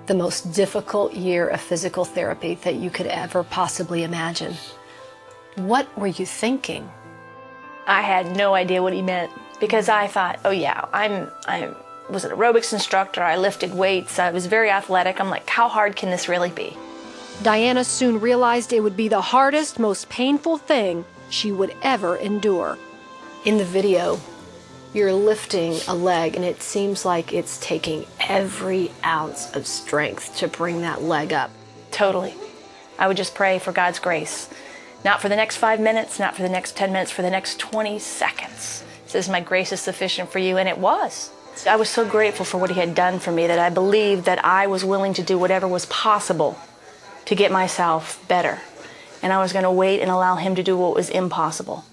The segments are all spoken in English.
the most difficult year of physical therapy that you could ever possibly imagine. What were you thinking? I had no idea what he meant, because I thought, oh yeah, I was an aerobics instructor, I lifted weights, I was very athletic. I'm like, how hard can this really be? Diana soon realized it would be the hardest, most painful thing she would ever endure. In the video, you're lifting a leg, and it seems like it's taking every ounce of strength to bring that leg up. Totally. I would just pray for God's grace. Not for the next 5 minutes, not for the next 10 minutes, for the next 20 seconds. It says, my grace is sufficient for you, and it was. I was so grateful for what he had done for me that I believed that I was willing to do whatever was possible to get myself better. And I was going to wait and allow him to do what was impossible.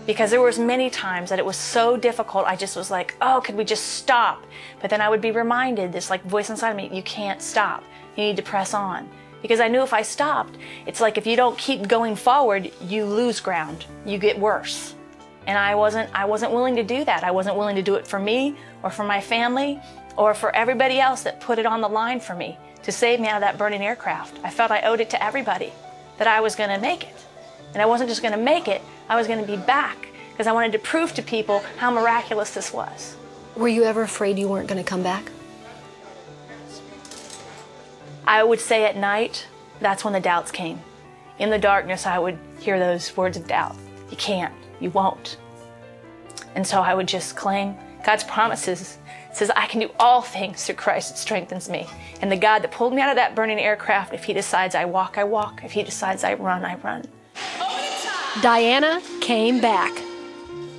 Because there was many times that it was so difficult, I just was like, oh, could we just stop? But then I would be reminded, this like voice inside of me, you can't stop. You need to press on. Because I knew if I stopped, it's like if you don't keep going forward, you lose ground. You get worse. And I wasn't willing to do that. I wasn't willing to do it for me or for my family or for everybody else that put it on the line for me to save me out of that burning aircraft. I felt I owed it to everybody, that I was going to make it. And I wasn't just going to make it, I was going to be back, because I wanted to prove to people how miraculous this was. Were you ever afraid you weren't going to come back? I would say at night, that's when the doubts came. In the darkness, I would hear those words of doubt. You can't, you won't. And so I would just claim God's promises. It says, I can do all things through Christ that strengthens me. And the God that pulled me out of that burning aircraft, if he decides I walk, I walk. If he decides I run, I run. Diana came back.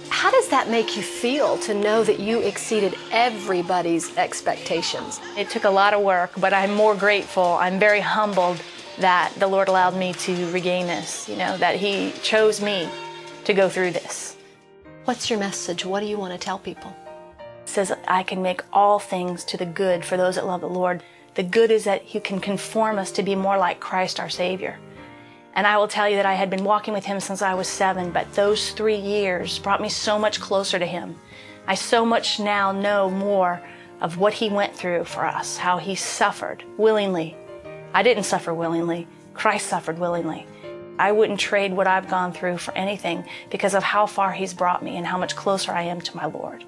How does that make you feel to know that you exceeded everybody's expectations? It took a lot of work, but I'm more grateful. I'm very humbled that the Lord allowed me to regain this, that he chose me to go through this. What's your message? What do you want to tell people? It says, I can make all things to the good for those that love the Lord. The good is that he can conform us to be more like Christ our Savior. And I will tell you that I had been walking with him since I was 7, but those 3 years brought me so much closer to him. I so much now know more of what he went through for us, how he suffered willingly. I didn't suffer willingly. Christ suffered willingly. I wouldn't trade what I've gone through for anything because of how far he's brought me and how much closer I am to my Lord.